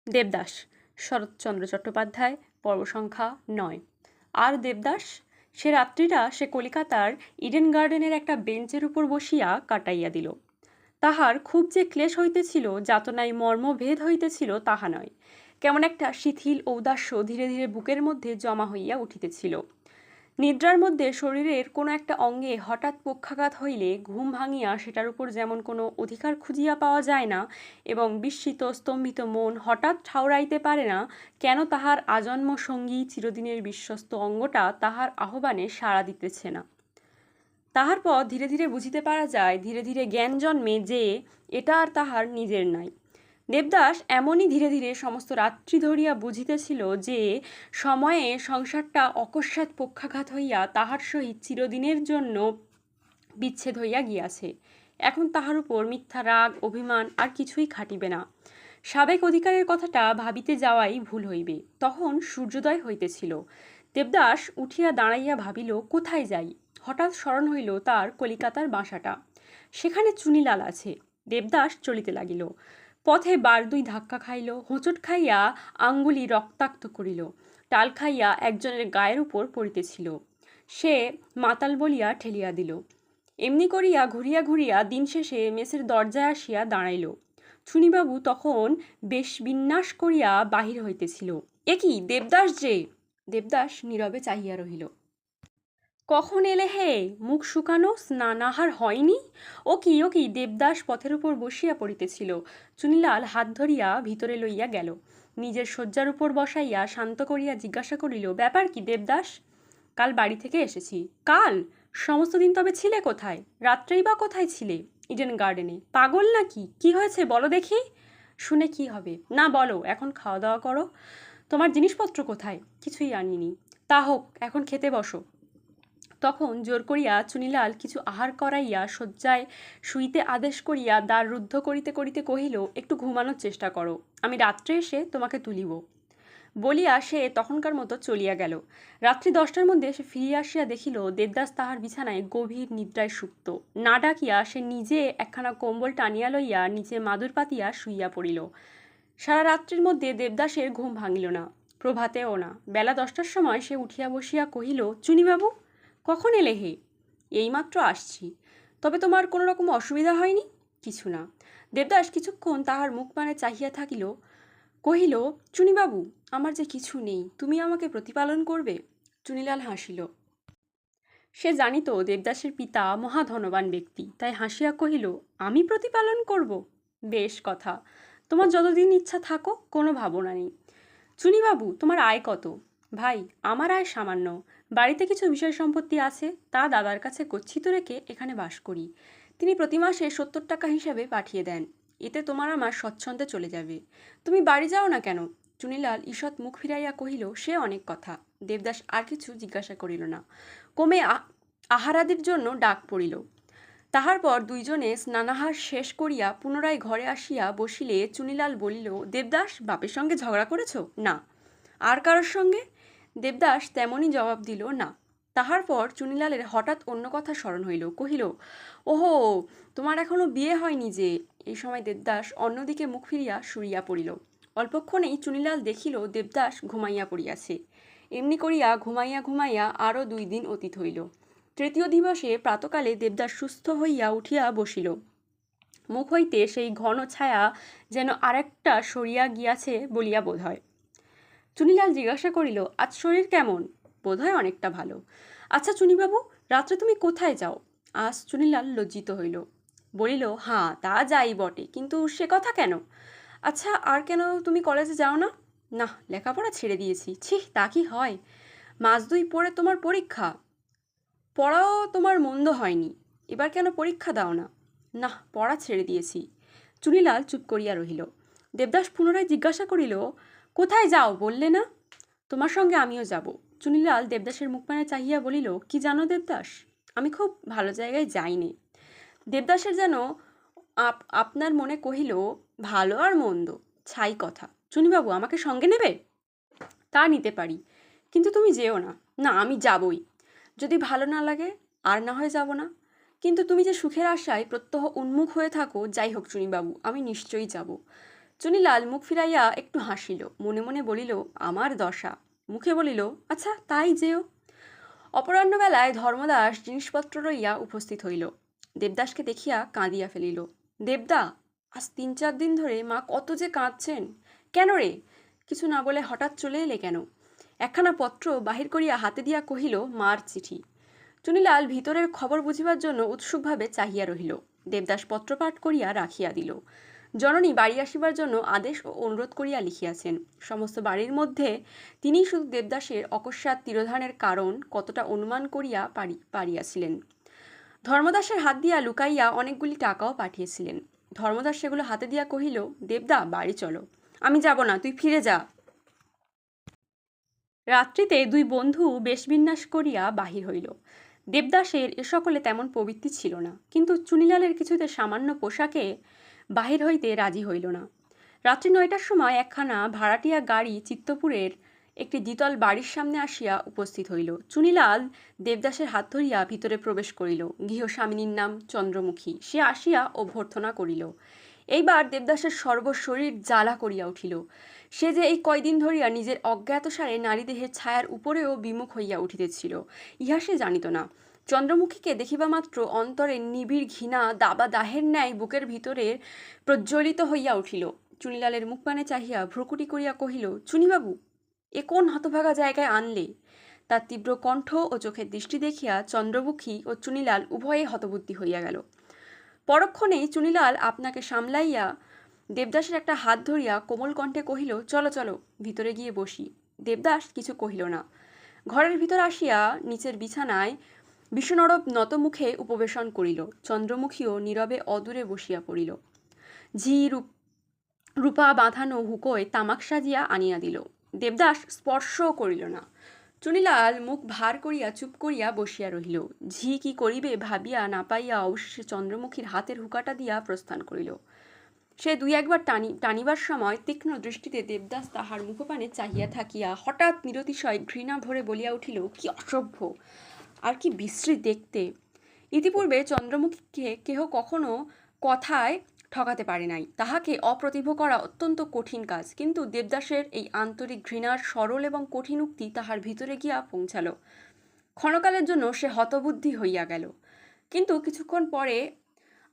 দেবদাস, শরৎচন্দ্র চট্টোপাধ্যায়, পর্ব সংখ্যা ৯। আর দেবদাস, সে রাত্রিটা সে কলিকাতার ইডেন গার্ডেনের একটা বেঞ্চের উপর বসিয়া কাটাইয়া দিল। তাহার খুব যে ক্লেশ হইতেছিল, যাতনায় মর্মভেদ হইতেছিল, তাহা নয়, কেমন একটা শিথিল ঔদাস্য ধীরে ধীরে বুকের মধ্যে জমা হইয়া উঠিতেছিল। নিদ্রার মধ্যে শরীরের কোনো একটা অঙ্গে হঠাৎ পক্ষাঘাত হইলে ঘুম ভাঙিয়া সেটার উপর যেমন কোনো অধিকার খুঁজিয়া পাওয়া যায় না, এবং বিস্মিত স্তম্ভিত মন হঠাৎ ঠাউরাইতে পারে না কেন তাহার আজন্ম সঙ্গী চিরদিনের বিশ্বস্ত অঙ্গটা তাহার আহ্বানে সাড়া দিতেছে না। তাহার পর ধীরে ধীরে বুঝিতে পারা যায়, ধীরে ধীরে জ্ঞান জন্মে যে এটা আর তাহার নিজের নাই। দেবদাস এমনই ধীরে ধীরে সমস্ত রাত্রি ধরিয়া বুঝিতেছিল যে সময়ে সংসারটা অকস্মাৎ পক্ষাঘাত হইয়া তাহার সহিত চিরদিনের জন্য বিচ্ছেদ হইয়া গিয়াছে। এখন তাহার উপর মিথ্যা রাগ অভিমান আর কিছুই খাটিবে না। সাবেক অধিকারের কথাটা ভাবিতে যাওয়াই ভুল হইবে। তখন সূর্যোদয় হইতেছিল। দেবদাস উঠিয়া দাঁড়াইয়া ভাবিল, কোথায় যাই। হঠাৎ স্মরণ হইল তার কলিকাতার বাসাটা। সেখানে চুনিলাল আছে। দেবদাস চলিতে লাগিল। পথে বার দুই ধাক্কা খাইল, হোঁচট খাইয়া আঙ্গুলি রক্তাক্ত করিল, টাল খাইয়া একজনের গায়ের উপর পড়িতেছিল। সে মাতাল বলিয়া ঠেলিয়া দিল। এমনি করিয়া ঘুরিয়া ঘুরিয়া দিন শেষে মেসের দরজায় আসিয়া দাঁড়াইল। চুনিবাবু তখন বেশ বিন্যাস করিয়া বাহির হইতেছিল। এ কি, দেবদাস যে! দেবদাস নীরবে চাহিয়া রহিল। কখন এলে হে? মুখ শুকানো, স্নানাহার হয়নি? ও কি, দেবদাস পথের উপর বসিয়া পড়িতেছিল। চুনিলাল হাত ধরিয়া ভিতরে লইয়া গেল। নিজের শয্যার উপর বসাইয়া শান্ত করিয়া জিজ্ঞাসা করিল, ব্যাপার কি দেবদাস? কাল বাড়ি থেকে এসেছি। কাল? সমস্ত দিন তবে ছিলে কোথায়? রাত্রেই বা কোথায় ছিলে? ইডেন গার্ডেনে। পাগল নাকি? কি হয়েছে বলো দেখি। শুনে কি হবে? না বলো, এখন খাওয়া দাওয়া করো। তোমার জিনিসপত্র কোথায়? কিছুই আনিনি। তা হোক, এখন খেতে বসো। তখন জোর করিয়া চুনিলাল কিছু আহার করাইয়া শয্যায় শুইতে আদেশ করিয়া দ্বার রুদ্ধ করিতে করিতে কহিল, একটু ঘুমানোর চেষ্টা করো, আমি রাত্রে এসে তোমাকে তুলিব। বলিয়া সে তখনকার মতো চলিয়া গেল। রাত্রি 10টার মধ্যে সে ফিরিয়া আসিয়া দেখিল দেবদাস তাহার বিছানায় গভীর নিদ্রায় সুপ্ত। না ডাকিয়া সে নিজে একখানা কম্বল টানিয়া লইয়া নিচে মাদুর পাতিয়া শুইয়া পড়িল। সারা রাত্রির মধ্যে দেবদাসের ঘুম ভাঙিল না, প্রভাতেও না। বেলা 10টার সময় সে উঠিয়া বসিয়া কহিল, চুনিবাবু, কখন এলে হে? এইমাত্র আসছি। তবে তোমার কোনো রকম অসুবিধা হয়নি? কিছু না। দেবদাস কিছুক্ষণ তাহার মুখপানে চাহিয়া থাকিল। কহিল, চুনিবাবু, আমার যে কিছু নেই, তুমি আমাকে প্রতিপালন করবে? চুনিলাল হাসিল। সে জানিত দেবদাসের পিতা মহাধনবান ব্যক্তি, তাই হাসিয়া কহিল, আমি প্রতিপালন করব? বেশ কথা, তোমার যতদিন ইচ্ছা থাকো, কোনো ভাবনা নেই। চুনিবাবু, তোমার আয় কত? ভাই, আমার আয় সামান্য। বাড়িতে কিছু বিষয় সম্পত্তি আছে, তা দাদার কাছে গচ্ছিত রেখে এখানে বাস করি। তিনি প্রতি মাসে 70 টাকা হিসাবে পাঠিয়ে দেন। এতে তোমার আমার স্বচ্ছন্দে চলে যাবে। তুমি বাড়ি যাও না কেন? চুনিলাল ঈষৎ মুখ ফিরাইয়া কহিল, সে অনেক কথা। দেবদাস আর কিছু জিজ্ঞাসা করিল না। ক্রমে আহারাদির জন্য ডাক পড়িল। তাহার পর দুইজনে স্নানাহার শেষ করিয়া পুনরায় ঘরে আসিয়া বসিলে চুনিলাল বলিল, দেবদাস, বাপের সঙ্গে ঝগড়া করেছ? না। আর কারোর সঙ্গে? দেবদাস তেমনই জবাব দিল, না। তাহার পর চুনিলালের হঠাৎ অন্য কথা স্মরণ হইল। কহিল, ওহো, তোমার এখনো বিয়ে হয়নি যে? এই সময় দেবদাস অন্যদিকে মুখ ফিরিয়া শুইয়া পড়িল। অল্পক্ষণেই চুনিলাল দেখিল দেবদাস ঘুমাইয়া পড়িয়াছে। এমনি করিয়া ঘুমাইয়া ঘুমাইয়া আরও 2 দিন অতীত হইল। তৃতীয় দিবসে প্রাতকালে দেবদাস সুস্থ হইয়া উঠিয়া বসিল। মুখ হইতে সেই ঘন ছায়া যেন আরেকটা সরিয়া গিয়াছে বলিয়া বোধ হয়। চুনিলাল জিজ্ঞাসা করিল, আজ শরীর কেমন? বোধহয় অনেকটা ভালো। আচ্ছা চুনিবাবু, রাত্রে তুমি কোথায় যাও? আজ চুনিলাল লজ্জিত হইল। বলিল, হাঁ, তা যাই বটে, কিন্তু সে কথা কেন? আচ্ছা, আর কেন তুমি কলেজে যাও না? না, লেখাপড়া ছেড়ে দিয়েছি। ছি, তা কি হয়? মাস 2 পরে তোমার পরীক্ষা। পড়াও তোমার মন্দ হয়নি, এবার কেন পরীক্ষা দাও না? না, পড়া ছেড়ে দিয়েছি। চুনিলাল চুপ করিয়া রহিল। দেবদাস পুনরায় জিজ্ঞাসা করিল, কোথায় যাও বললে না? তোমার সঙ্গে আমিও যাব। চুনিলাল দেবদাসের মুখপানে চাহিয়া বলিল, কি জানো দেবদাস, আমি খুব ভালো জায়গায় যাইনি। দেবদাসের যেন আপনার মনে কহিল, ভালো আর মন্দ ছাই কথা। চুনিবাবু, আমাকে সঙ্গে নেবে? তা নিতে পারি, কিন্তু তুমি যেও না। না, আমি যাবই। যদি ভালো না লাগে আর না হয় যাব না। কিন্তু তুমি যে সুখের আশায় প্রত্যহ উন্মুখ হয়ে থাকো, যাই হোক চুনিবাবু, আমি নিশ্চয়ই যাব। চুনিলাল মুখ ফিরাইয়া একটু হাসিল, মনে মনে বলিল, আমার দশা। মুখে বলিল, আচ্ছা তাই যেও। অপরাহ্নবেলায় ধর্মদাস জিনিসপত্র লইয়া উপস্থিত হইল। দেবদাসকে দেখিয়া কাঁদিয়া ফেলিল। দেবদা, আজ 3-4 দিন ধরে মা কত যে কাঁদছেন। কেন রে? কিছু না বলে হঠাৎ চলে এলে কেন? একখানা পত্র বাহির করিয়া হাতে দিয়া কহিল, মার চিঠি। চুনিলাল ভিতরের খবর বুঝিবার জন্য উৎসুকভাবে চাহিয়া রহিল। দেবদাস পত্র পাঠ করিয়া রাখিয়া দিল। জননী বাড়ি আসিবার জন্য আদেশ ও অনুরোধ করিয়া লিখিয়াছেন। সমস্ত বাড়ির মধ্যে তিনিই শুধু দেবদাসের অকস্মাৎ তিরোধানের কারণ কতটা অনুমান করিয়া পারিয়াছিলেন। ধর্মদাসের হাত দিয়া লুকাইয়া অনেকগুলি টাকাও পাঠিয়েছিলেন। ধর্মদাস সেগুলো হাতে দিয়া কহিল, দেবদা, বাড়ি চলো। আমি যাব না, তুই ফিরে যা। রাত্রিতে দুই বন্ধু বেশবিন্যাস করিয়া বাহির হইল। দেবদাসের এ সকলে তেমন প্রবৃত্তি ছিল না, কিন্তু চুনিলালের কিছুতে সামান্য পোশাকে বাহির হইতে রাজি হইল না। রাত্রি 9টার সময় একখানা ভাড়াটিয়া গাড়ি চিত্তপুরের একটি দ্বিতল বাড়ির সামনে আসিয়া উপস্থিত হইল। চুনিলাল দেবদাসের হাত ধরিয়া ভিতরে প্রবেশ করিল। গৃহস্বামিনীর নাম চন্দ্রমুখী। সে আসিয়া অভ্যর্থনা করিল। এইবার দেবদাসের সর্বশরীর জ্বালা করিয়া উঠিল। সে যে এই কয়দিন ধরিয়া নিজের অজ্ঞাতসারে নারীদেহের ছায়ার উপরেও বিমুখ হইয়া উঠিতেছিল, ইহা সে জানিত না। চন্দ্রমুখীকে দেখিবা মাত্র অন্তরে নিবিড় ঘৃণা দাবা দাহের ন্যায় বুকের ভিতরে প্রজ্বলিত হইয়া উঠিল। চুনিলালের মুখপানে চাহিয়া ভ্রুকুটি করিয়া কহিল, চুনিবাবু, এ কোন হতভাগা জায়গায় আনলে? তার তীব্র কণ্ঠ ও চোখের দৃষ্টি দেখিয়া চন্দ্রমুখী ও চুনিলাল উভয়ে হতবুদ্ধি হইয়া গেল। পরক্ষণেই চুনিলাল আপনাকে সামলাইয়া দেবদাসের একটা হাত ধরিয়া কোমল কণ্ঠে কহিল, চলো চলো, ভিতরে গিয়ে বসি। দেবদাস কিছু কহিল না। ঘরের ভিতর আসিয়া নিচের বিছানায় বিষণরব নতমুখে উপবেশন করিল। চন্দ্রমুখীও নীরবে অদূরে বসিয়া পড়িল। ঝি রূপা বাঁধানো হুকোয় তামাক সাজিয়া আনিয়া দিল। দেবদাস স্পর্শও করিল না। চুনিলাল মুখ ভার করিয়া চুপ করিয়া বসিয়া রহিল। ঝি কি করিবে ভাবিয়া না পাইয়া অবশেষে চন্দ্রমুখীর হাতের হুকাটা দিয়া প্রস্থান করিল। সে 2-1 বার টানিবার সময় তীক্ষ্ণ দৃষ্টিতে দেবদাস তাহার মুখপানে চাহিয়া থাকিয়া হঠাৎ নিরতিশয় ঘৃণা ভরে বলিয়া উঠিল, কি অসভ্য, আর কি বিশ্রী দেখতে। ইতিপূর্বে চন্দ্রমুখীকে কেহ কখনো কথায় ঠকাতে পারে নাই। তাহাকে অপ্রতিভ করা অত্যন্ত কঠিন কাজ, কিন্তু দেবদাসের এই আন্তরিক ঘৃণার সরল এবং কঠিন উক্তি তাহার ভিতরে গিয়া পৌঁছাল। ক্ষণকালের জন্য সে হতবুদ্ধি হইয়া গেল। কিন্তু কিছুক্ষণ পরে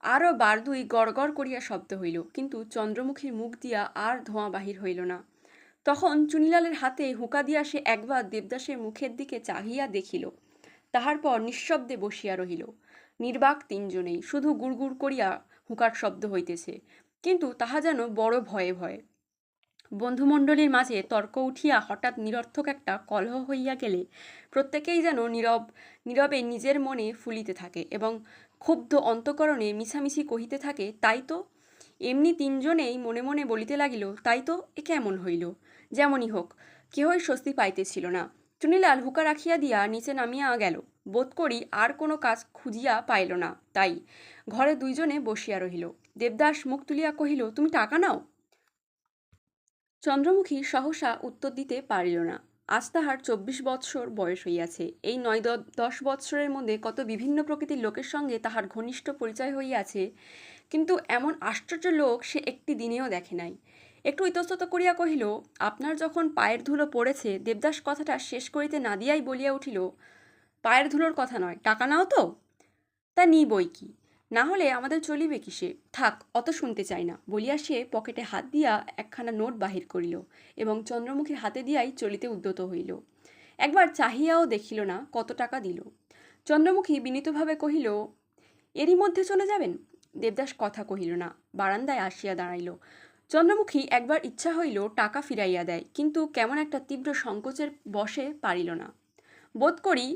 আরও বারদুই গড়গড় করিয়া শব্দ হইল, কিন্তু চন্দ্রমুখীর মুখ দিয়া আর ধোঁয়া বাহির হইল না। তখন চুনিলালের হাতে হুঁকা দিয়া সে একবার দেবদাসের মুখের দিকে চাহিয়া দেখিল। তাহার পর নিঃশব্দে বসিয়া রহিল। নির্বাক তিনজনেই, শুধু গুড়গুড় করিয়া হুঁকার শব্দ হইতেছে, কিন্তু তাহা যেন বড় ভয়ে ভয়ে। বন্ধুমণ্ডলীর মাঝে তর্ক উঠিয়া হঠাৎ নিরর্থক একটা কলহ হইয়া গেলে প্রত্যেকেই যেন নীরবে নিজের মনে ফুলিতে থাকে এবং ক্ষুব্ধ অন্তঃকরণে মিছামিছি কহিতে থাকে, তাই তো। এমনি তিনজনেই মনে মনে বলিতে লাগিল, তাই তো, এ কেমন হইল। যেমনই হোক, কেহই স্বস্তি পাইতেছিল না। চুনিলাল হুঁকা রাখিয়া দিয়া নিচে নামিয়া গেল। বোধ করি আর কোনো কাজ খুঁজিয়া পাইল না, তাই ঘরে দুইজনে বসিয়া রহিল। দেবদাস মুখ তুলিয়া কহিল, তুমি টাকা নাও। চন্দ্রমুখী সহসা উত্তর দিতে পারিল না। আজ তাহার 24 বৎসর বয়স হইয়াছে। এই 9-10 বৎসরের মধ্যে কত বিভিন্ন প্রকৃতির লোকের সঙ্গে তাহার ঘনিষ্ঠ পরিচয় হইয়াছে, কিন্তু এমন আশ্চর্য লোক সে একটি দিনেও দেখে নাই। একটু ইতস্তত করিয়া কহিল, আপনার যখন পায়ের ধুলো পড়েছে। দেবদাস কথাটা শেষ করিতে না দিয়াই বলিয়া উঠিল, পায়ের ধুলোর কথা নয়, টাকা নাও তো। তা নি বই কি, না হলে আমাদের চলিবে কিসে। থাক, অত শুনতে চাই না, বলিয়া সে পকেটে হাত দিয়া একখানা নোট বাহির করিল এবং চন্দ্রমুখীর হাতে দিয়াই চলিতে উদ্যত হইল। একবার চাহিয়াও দেখিল না কত টাকা দিল। চন্দ্রমুখী বিনীতভাবে কহিল, এরই মধ্যে চলে যাবেন। দেবদাস কথা কহিল না, বারান্দায় আসিয়া দাঁড়াইল। চন্দ্রমুখী একবার ইচ্ছা হইল টাকা ফিরাইয়া দেয়, কিন্তু কেমন একটা তীব্র সংকোচের বশে পারিল না। বোধ করি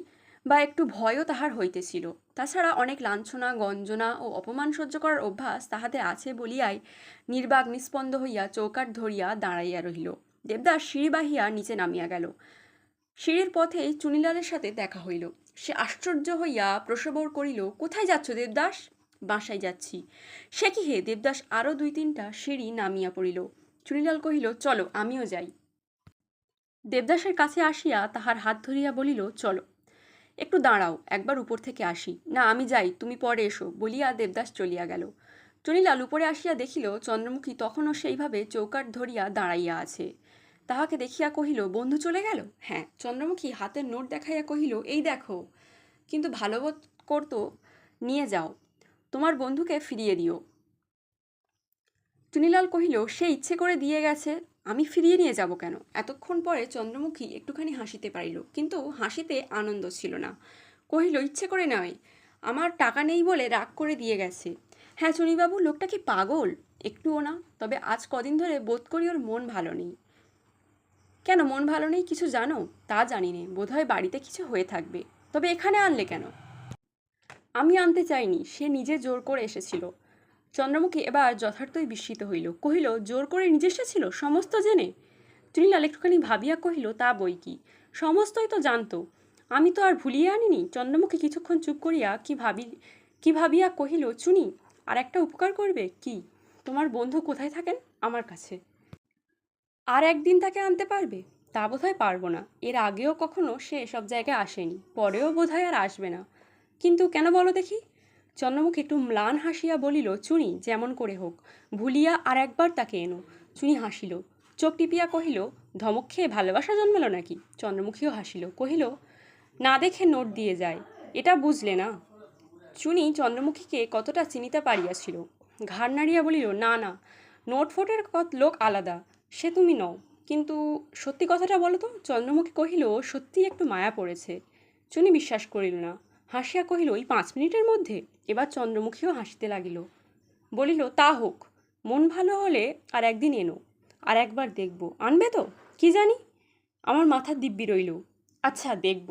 বা একটু ভয়ও তাহার হইতেছিল। তাছাড়া অনেক লাঞ্ছনা গঞ্জনা ও অপমান সহ্য করার অভ্যাস তাহাতে আছে বলিয়াই নির্বাক নিস্পন্দ হইয়া চৌকাঠ ধরিয়া দাঁড়াইয়া রহিল। দেবদাস সিঁড়ি বাহিয়া নিচে নামিয়া গেল। সিঁড়ির পথেই চুনিলালের সাথে দেখা হইল। সে আশ্চর্য হইয়া প্রসবর করিল, কোথায় যাচ্ছ দেবদাস? বাসায় যাচ্ছি। সে কি হে? দেবদাস আরও 2-3টা সিঁড়ি নামিয়া পড়িল। চুনিলাল কহিল, চলো, আমিও যাই। দেবদাসের কাছে আসিয়া তাহার হাত ধরিয়া বলিল, চলো। একটু দাঁড়াও, একবার উপর থেকে আসি। না, আমি যাই, তুমি পরে এসো, বলিয়া দেবদাস চলিয়া গেল। চুনিলাল উপরে আসিয়া দেখিল চন্দ্রমুখী তখনও সেইভাবে চৌকাঠ ধরিয়া দাঁড়াইয়া আছে। তাহাকে দেখিয়া কহিল, বন্ধু চলে গেল? হ্যাঁ। চন্দ্রমুখী হাতের নোট দেখাইয়া কহিল, এই দেখো। কিন্তু ভালো বোধ করত, নিয়ে যাও, তোমার বন্ধুকে ফিরিয়ে দিও। চুনিলাল কহিল, সে ইচ্ছে করে দিয়ে গেছে, আমি ফিরিয়ে নিয়ে যাব কেন? এতক্ষণ পরে চন্দ্রমুখী একটুখানি হাসিতে পারিল, কিন্তু হাসিতে আনন্দ ছিল না। কহিল, ইচ্ছে করে নয়, আমার টাকা নেই বলে রাগ করে দিয়ে গেছে। হ্যাঁ চুনিবাবু, লোকটা কি পাগল? একটুও না, তবে আজ কদিন ধরে বোধ করি ওর মন ভালো নেই। কেন মন ভালো নেই কিছু জানো? তা জানি নে, বোধহয় বাড়িতে কিছু হয়ে থাকবে। তবে এখানে আনলে কেন? আমি আনতে চাইনি, সে নিজে জোর করে এসেছিল। চন্দ্রমুখী এবার যথার্থই বিস্মিত হইল, কহিল, জোর করে নিজে এসেছিল, সমস্ত জেনে? চুনিলাল একটুখানি ভাবিয়া কহিল, তা বই কি, সমস্তই তো জানতো, আমি তো আর ভুলিয়ে আনিনি। চন্দ্রমুখী কিছুক্ষণ চুপ করিয়া কি ভাবিয়া কহিল, চুনি, আর একটা উপকার করবে? কি? তোমার বন্ধু কোথায় থাকেন? আমার কাছে। আর একদিন তাকে আনতে পারবে? তা বোধহয় পারবো না, এর আগেও কখনো সে এসব জায়গায় আসেনি, পরেও বোধহয় আর আসবে না। কিন্তু কেন বলো দেখি? চন্দ্রমুখী একটু ম্লান হাসিয়া বলিল, চুনি, যেমন করে হোক ভুলিয়া আর একবার তাকে এনো। চুনি হাসিল, চোখ টিপিয়া কহিল, ধমক খেয়ে ভালোবাসা জন্মেলো নাকি? চন্দ্রমুখীও হাসিল, কহিল, না দেখে নোট দিয়ে যায়, এটা বুঝলে না? চুনি চন্দ্রমুখীকে কতটা চিনিতে পারিয়াছিল। ঘাড় নাড়িয়া বলিল, না না, নোট ফোটের লোক আলাদা, সে তুমি নও। কিন্তু সত্যি কথাটা বলো তো। চন্দ্রমুখী কহিল, সত্যি একটু মায়া পড়েছে। চুনি বিশ্বাস করিল না, হাসিয়া কহিল, এই 5 মিনিটের মধ্যে? এবার চন্দ্রমুখীও হাসিতে লাগিল, বলিল, তা হোক, মন ভালো হলে আর একদিন এনো, আর একবার দেখব। আনবে তো? কি জানি, আমার মাথার দিব্যি রইল। আচ্ছা দেখব।